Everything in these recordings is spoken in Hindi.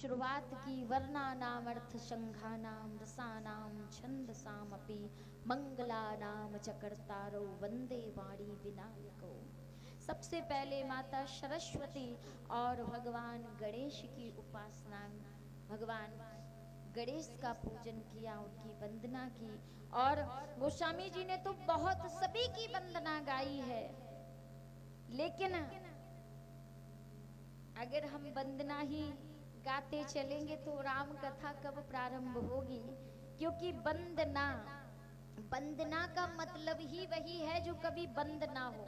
शुरुआत की वर्णानाम अर्थ शंखानाम रसानाम छंदसामपि मंगलानाम चकर्तारो वंदे वाणी विनायको। सबसे पहले माता सरस्वती और भगवान गणेश की उपासना, भगवान गणेश का पूजन किया, उनकी वंदना की। और गोस्वामी जी ने तो बहुत सभी की वंदना गाई है, लेकिन अगर हम वंदना ही गाते चलेंगे तो राम कथा कब प्रारंभ होगी? क्योंकि वंदना, वंदना का मतलब ही वही है जो कभी बंद ना हो।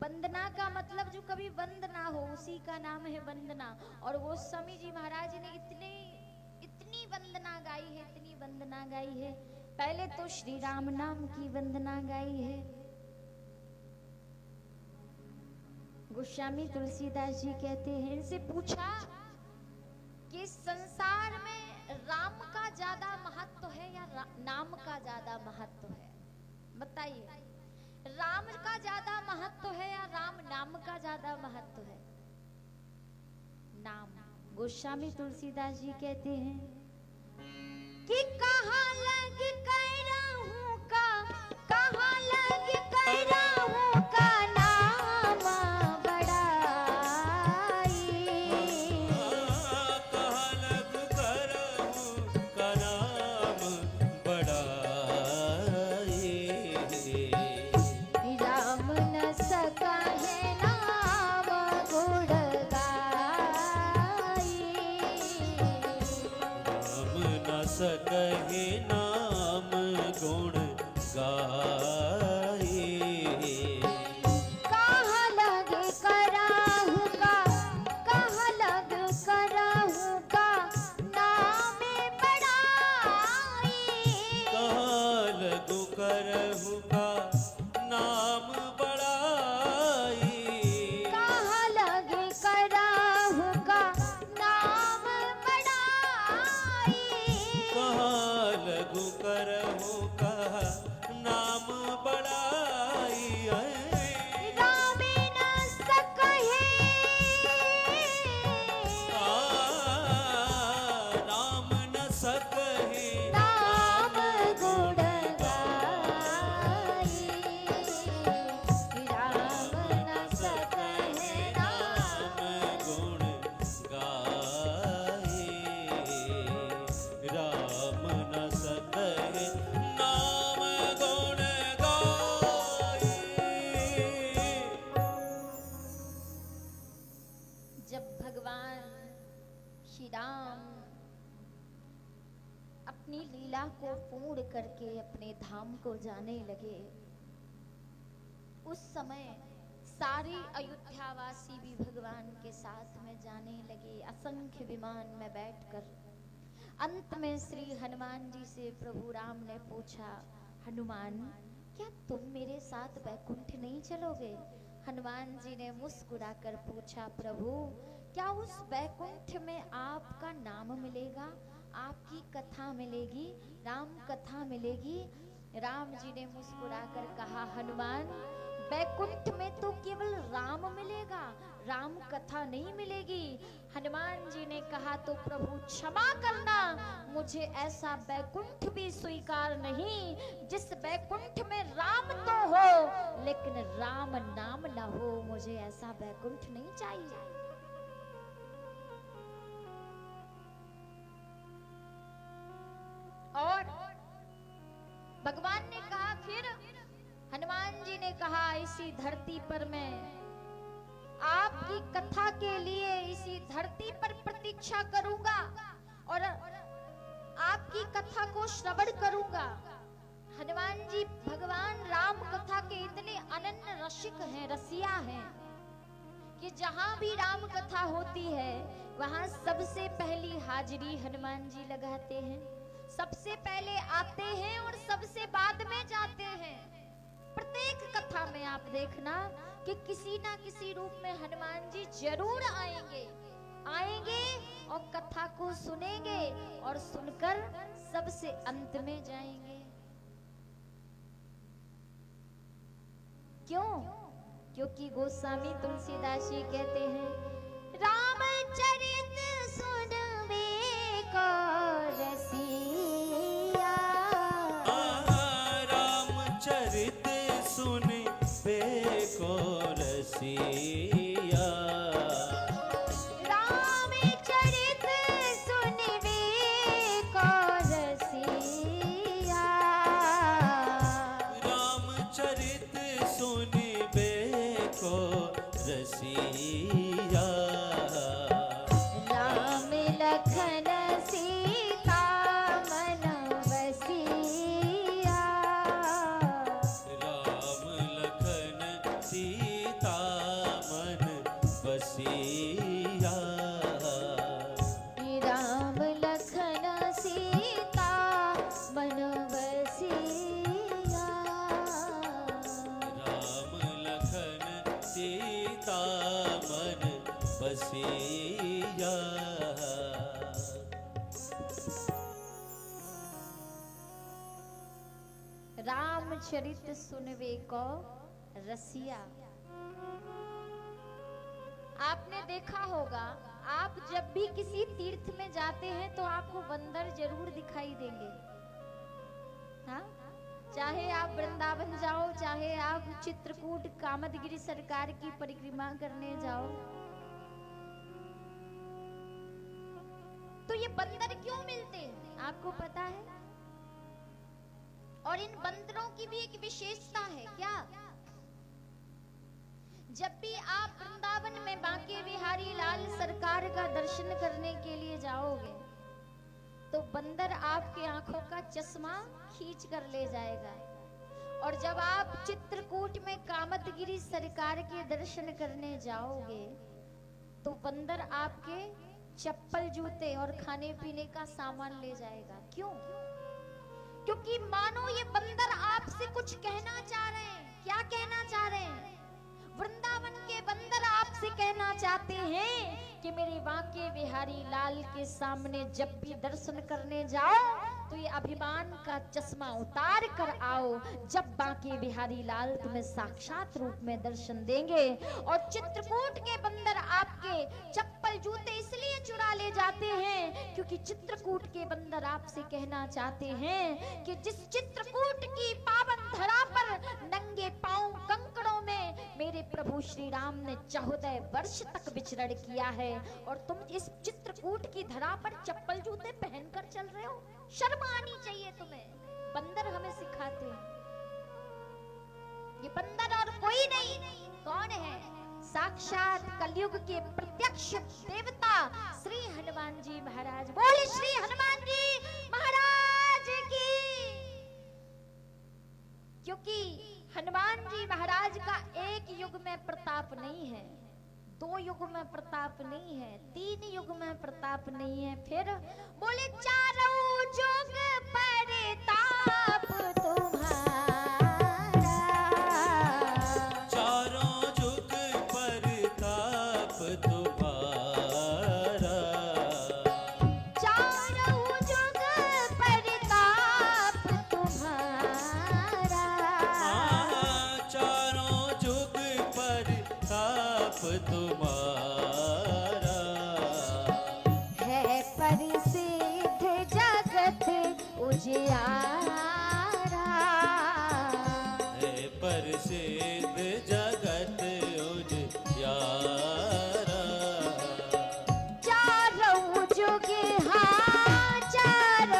वंदना का मतलब जो कभी बंद ना हो, उसी का नाम है वंदना। और गोस्वामी जी महाराज ने इतनी वंदना गाई है, इतनी वंदना गाई है। पहले तो श्री राम नाम की वंदना गाई है। गोस्वामी तुलसीदास जी कहते हैं, इनसे पूछा कि संसार में राम का ज्यादा महत्व है या नाम का ज्यादा महत्व है? बताइए, राम का ज्यादा महत्व है या राम नाम का ज्यादा महत्व है? नाम। गोस्वामी तुलसीदास जी कहते हैं कि कहाँ लग करहूं का, कहाँ लग करहूं का नाम बड़ाई। कहाँ लग करहूं का नाम बड़ाई। राम न सका है नाम गुण गाई। राम न सकहि नाम गुण गाई। कहाँ लग कराहूं का, कहाँ लग कराहूं का नाम बड़ाई। कहाँ लगु करहु का नाम बड़ाई। कहाँ लग कराहूं का नाम बड़ाई। कहाँ लगु करहु का नाम बड़ाई। राम न सकहे, राम न सकहि नाम गुण गाई। राम न सकहे नाम गुण गाई। राम न सकहि नाम गुण गाई। जब भगवान श्री राम अपनी लीला को पूर्ण करके अपने धाम को जाने लगे, उस समय सारे अयोध्यावासी भी भगवान के साथ में जाने लगे, असंख्य विमान में बैठकर। अंत में श्री हनुमान जी से प्रभु राम ने पूछा, हनुमान क्या तुम मेरे साथ वैकुंठ नहीं चलोगे? हनुमान जी ने मुस्कुराकर पूछा, प्रभु क्या उस वैकुंठ में आपका नाम मिलेगा, आपकी कथा मिलेगी, राम कथा मिलेगी? राम जी ने मुस्कुराकर कहा, हनुमान वैकुंठ में तो केवल राम मिलेगा, राम कथा नहीं मिलेगी। हनुमान जी ने कहा, तो प्रभु क्षमा करना, मुझे ऐसा वैकुंठ भी स्वीकार नहीं जिस वैकुंठ में राम तो हो लेकिन राम नाम ना हो। मुझे ऐसा वैकुंठ नहीं चाहिए। और भगवान ने कहा, फिर हनुमान जी ने कहा, इसी धरती पर मैं आपकी कथा के लिए इसी धरती पर प्रतीक्षा करूंगा और आपकी कथा को श्रवण करूंगा। हनुमान जी भगवान राम कथा के इतने अनन्य रसिक हैं, रसिया हैं कि जहां भी राम कथा होती है वहां सबसे पहली हाजिरी हनुमान जी लगाते हैं, सबसे पहले आते हैं और सबसे बाद में जाते हैं। प्रत्येक कथा में आप देखना कि किसी ना किसी रूप में हनुमान जी जरूर आएंगे, आएंगे और कथा को सुनेंगे और सुनकर सबसे अंत में जाएंगे। क्यों? क्योंकि गोस्वामी तुलसीदास जी कहते हैं, रामचरित सुन चरित सुनवे को रसिया। आपने देखा होगा, आप जब भी किसी तीर्थ में जाते हैं तो आपको बंदर जरूर दिखाई देंगे। हाँ, चाहे आप वृंदावन जाओ, चाहे आप चित्रकूट कामदगिरि सरकार की परिक्रमा करने जाओ, तो ये बंदर क्यों मिलते हैं आपको पता है? और इन बंदरों की भी एक विशेषता है क्या? जब भी आप वृंदावन में बांके बिहारी लाल सरकार का दर्शन करने के लिए जाओगे तो बंदर आपके आंखों का चश्मा खींच कर ले जाएगा। और जब आप चित्रकूट में कामदगिरि सरकार के दर्शन करने जाओगे तो बंदर आपके चप्पल जूते और खाने पीने का सामान ले जाएगा। क्यों? क्योंकि मानो ये बंदर आपसे कुछ कहना चाह रहे हैं। क्या कहना चाह रहे हैं? वृंदावन के बंदर आपसे कहना चाहते हैं कि मेरे बांके बिहारी लाल के सामने जब भी दर्शन करने जाओ तो ये अभिमान का चश्मा उतार कर आओ। जब बांके बिहारी लाल तुम्हें साक्षात रूप में दर्शन देंगे। और चित्रकूट के बंदर आपके चप्पल जूते इसलिए चुरा ले जाते हैं क्योंकि चित्रकूट के बंदर आपसे कहना चाहते हैं कि जिस चित्रकूट की पावन धरा पर नंगे पांव कंकड़ों में मेरे प्रभु श्री राम ने 14 वर्ष तक विचरण किया है और तुम इस चित्रकूट की धरा पर चप्पल जूते पहनकर चल रहे हो। शर्म आनी चाहिए तुम्हें। बंदर हमें सिखाते हैं। ये बंदर और कोई नहीं, कौन है? साक्षात कलयुग के प्रत्यक्ष देवता श्री हनुमान जी महाराज। बोले श्री हनुमान जी महाराज की। क्योंकि हनुमान जी महाराज का एक युग में प्रताप नहीं है, 2 युग में प्रताप नहीं है, 3 युग में प्रताप नहीं है, फिर बोले 4 युग प्रताप तुम्हारा। 4 युग प्रताप तुम्हारा। 4 युग प्रताप तुम्हारा। हाँ, 4 युग प्रताप तुम्हारा। है प्रसिद्ध जगत उजियारा। है प्रसिद्ध जगत उजियारा। 4 युगे, हाँ 4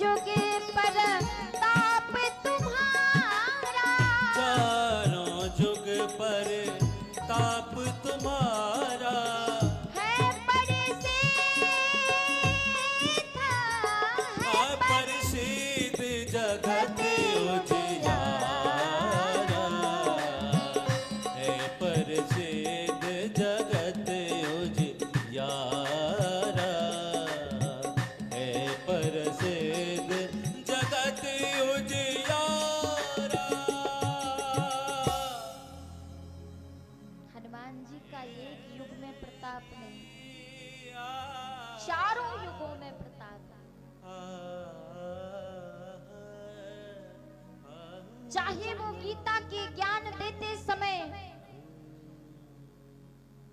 युगे प्रताप तुम्हारा। 4 युग प्रताप तुम्हारा। है प्रसिद्ध जगत उजियारा। है प्रसिद्ध जगत उजियारा। है प्रसिद्ध जगत उजियारा। हनुमान जी का एक युग में प्रताप नहीं, 4 युगों में प्रताप है। चाहे वो गीता के ज्ञान देते समय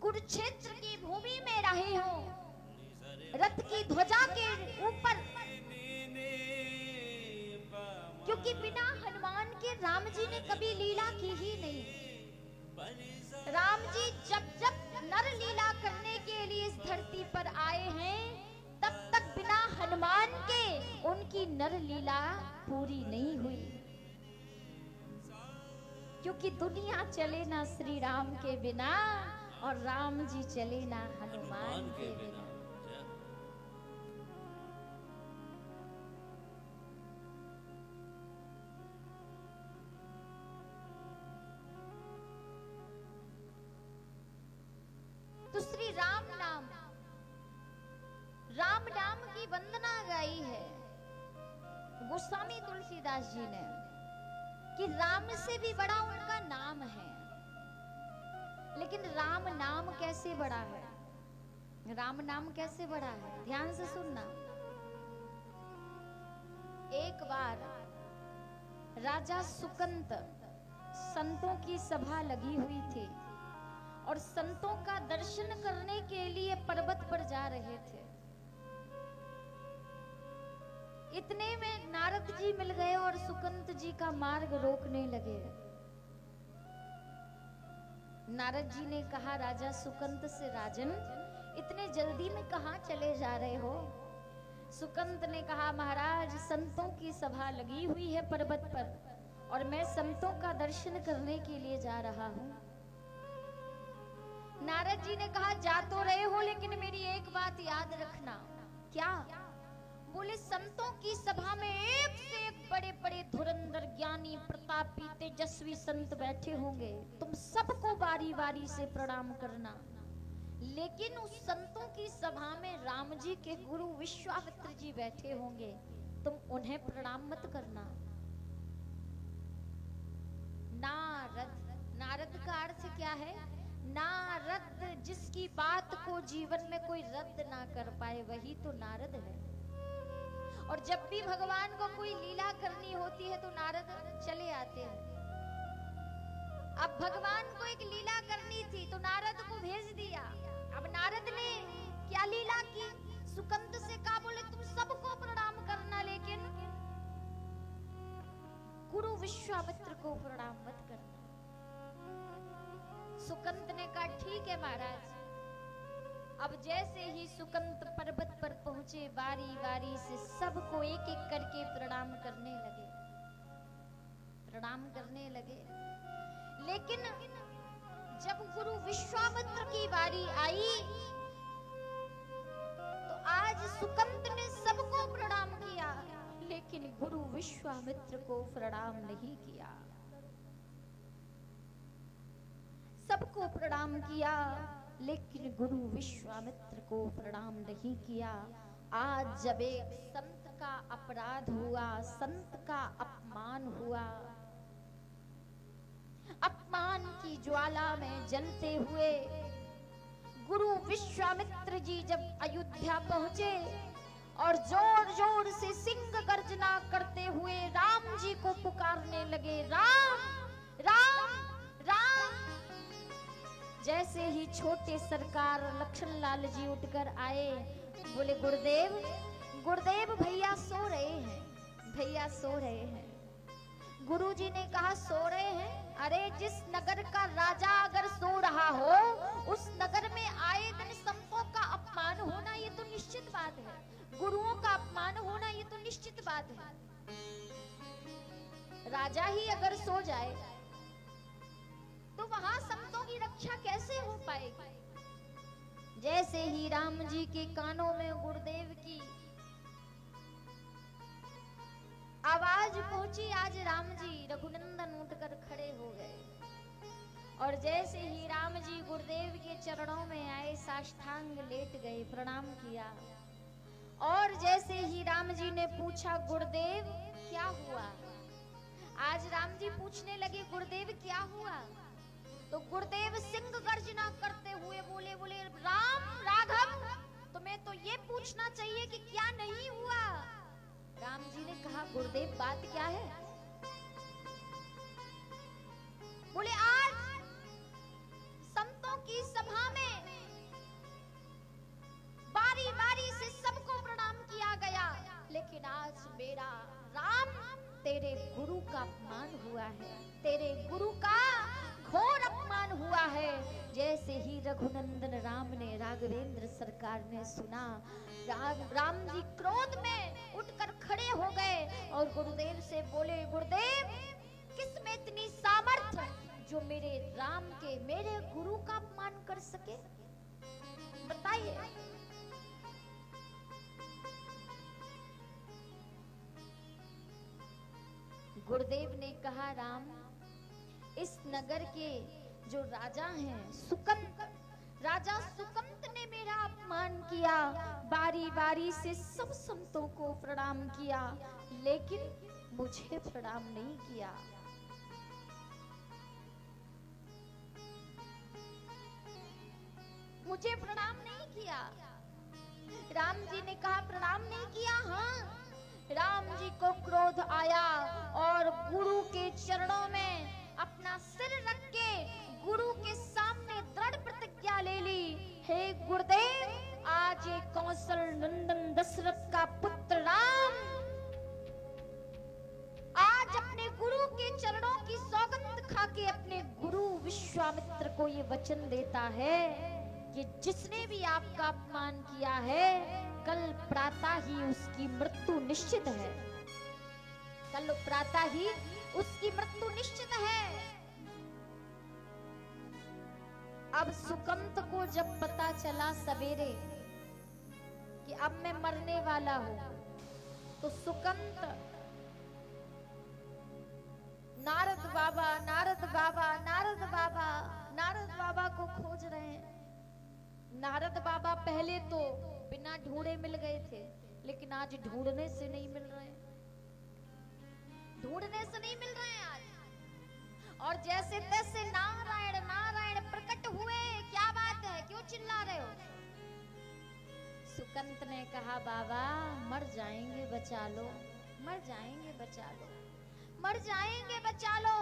कुरुक्षेत्र की भूमि में रहे हो, रथ की ध्वजा के ऊपर, क्योंकि बिना हनुमान के राम जी ने कभी लीला की ही नहीं। राम जी जब जब नर लीला करने के लिए इस धरती पर आए हैं तब तक बिना हनुमान के उनकी नर लीला पूरी नहीं हुई। क्योंकि दुनिया चले ना श्री राम के बिना और राम जी चले ना हनुमान के बिना। तो श्री राम नाम, राम नाम की वंदना गाई है गोस्वामी तुलसीदास जी ने कि राम से भी बड़ा उनका नाम है। लेकिन राम नाम कैसे बड़ा है? राम नाम कैसे बड़ा है? ध्यान से सुनना। एक बार राजा सुकंत, संतों की सभा लगी हुई थी और संतों का दर्शन करने के लिए पर्वत पर जा रहे थे। इतने में नारद जी मिल गए और सुकंत जी का मार्ग रोकने लगे। नारद जी ने कहा राजा सुकंत से, राजन इतने जल्दी में कहां चले जा रहे हो? सुकंत ने कहा, महाराज संतों की सभा लगी हुई है पर्वत पर और मैं संतों का दर्शन करने के लिए जा रहा हूं। नारद जी ने कहा, जा तो रहे हो लेकिन मेरी एक बात याद रखना। क्या? बोले, संतों की सभा में एक से एक बड़े बड़े धुरंधर ज्ञानी प्रतापी तेजस्वी संत बैठे होंगे, तुम सबको बारी बारी से प्रणाम करना। लेकिन उस संतों की सभा में राम जी के गुरु विश्वामित्र जी बैठे होंगे, तुम उन्हें प्रणाम मत करना। नारद, नारद का अर्थ क्या है? नारद, जिसकी बात को जीवन में कोई रद्द ना कर पाए वही तो नारद है। और जब भी भगवान को कोई लीला करनी होती है तो नारद चले आते हैं। अब भगवान को एक लीला करनी थी तो नारद को भेज दिया। अब नारद ने क्या लीला की? सुकंत से कहा, बोले तुम सबको प्रणाम करना लेकिन गुरु विश्वामित्र को प्रणाम मत करना। सुकंत ने कहा, ठीक है महाराज। अब जैसे ही सुकंत पर्वत पर पहुंचे, बारी बारी से सबको एक एक करके प्रणाम करने लगे, प्रणाम करने लगे। लेकिन जब गुरु विश्वामित्र की बारी आई तो आज सुकंत ने सबको प्रणाम किया लेकिन गुरु विश्वामित्र को प्रणाम नहीं किया। सबको प्रणाम किया लेकिन गुरु विश्वामित्र को प्रणाम नहीं किया। आज जब एक संत का अपराध हुआ, संत का अपमान हुआ, अपमान की ज्वाला में जलते हुए गुरु विश्वामित्र जी जब अयोध्या पहुंचे और जोर जोर से सिंह गर्जना करते हुए राम जी को पुकारने लगे, राम राम राम। जैसे ही छोटे सरकार लक्ष्मण लाल जी उठकर आए, बोले, गुरुदेव गुरुदेव भैया सो रहे हैं, भैया सो रहे हैं। गुरुजी ने कहा, सो रहे हैं? अरे जिस नगर का राजा अगर सो रहा हो उस नगर में आए दिन संतों का अपमान होना ये तो निश्चित बात है, गुरुओं का अपमान होना ये तो निश्चित बात है। राजा ही अगर सो जाए तो वहां संतों की रक्षा कैसे हो पाएगी? जैसे ही राम जी के कानों में गुरुदेव की आवाज पहुंची, आज राम जी रघुनंदन उठकर खड़े हो गए और जैसे ही राम जी गुरुदेव के चरणों में आए, साष्टांग लेट गए, प्रणाम किया। और जैसे ही राम जी ने पूछा, गुरुदेव क्या हुआ? आज राम जी पूछने लगे, गुरुदेव क्या हुआ? तो गुरुदेव सिंह गर्जना करते हुए बोले, बोले राम राघव, तुम्हें तो ये पूछना चाहिए कि क्या नहीं हुआ। राम जी ने कहा, गुरुदेव बात क्या है? बोले, आज संतों की सभा में बारी बारी से सबको प्रणाम किया गया लेकिन आज मेरा राम तेरे गुरु का अपमान हुआ है, तेरे गुरु का घोर अपमान हुआ है। जैसे ही रघुनंदन राम ने, राघवेंद्र सरकार ने सुना, राम जी क्रोध में उठकर खड़े हो गए और गुरुदेव से बोले, गुरुदेव किस में इतनी सामर्थ्य जो मेरे राम के, मेरे गुरु का अपमान कर सके? बताइए। गुरुदेव ने कहा, राम इस नगर के जो राजा हैं सुकंत, राजा सुकंत ने मेरा अपमान किया, बारी बारी से सब संतों को प्रणाम किया लेकिन मुझे प्रणाम नहीं किया। मुझे प्रणाम नहीं किया। राम जी ने कहा, प्रणाम नहीं किया? हाँ। राम जी को क्रोध आया और गुरु के चरणों में अपना सिर रख के गुरु के सामने दृढ़ प्रतिज्ञा ले ली, हे गुरुदेव, आज ये कौशल नंदन दशरथ का पुत्र राम आज अपने गुरु के चरणों की सौगंध खा के अपने गुरु विश्वामित्र को ये वचन देता है कि जिसने भी आपका अपमान किया है, कल प्रातः ही उसकी मृत्यु निश्चित है। कल प्रातः ही उसकी मृत्यु निश्चित है। अब सुकंत को जब पता चला सवेरे कि अब मैं मरने वाला हूं, तो सुकंत नारद बाबा नारद बाबा नारद बाबा नारद बाबा को खोज रहे हैं। नारद बाबा पहले तो बिना ढूंढे मिल गए थे, लेकिन आज ढूंढने से नहीं मिल रहे, ढूंढने से नहीं मिल रहे हैं आज। और जैसे तैसे नारायण नारायण प्रकट हुए। क्या बात है, क्यों चिल्ला रहे हो? सुकंत ने कहा, बाबा मर जाएंगे बचा लो, मर जाएंगे बचा लो, मर जाएंगे बचा लो।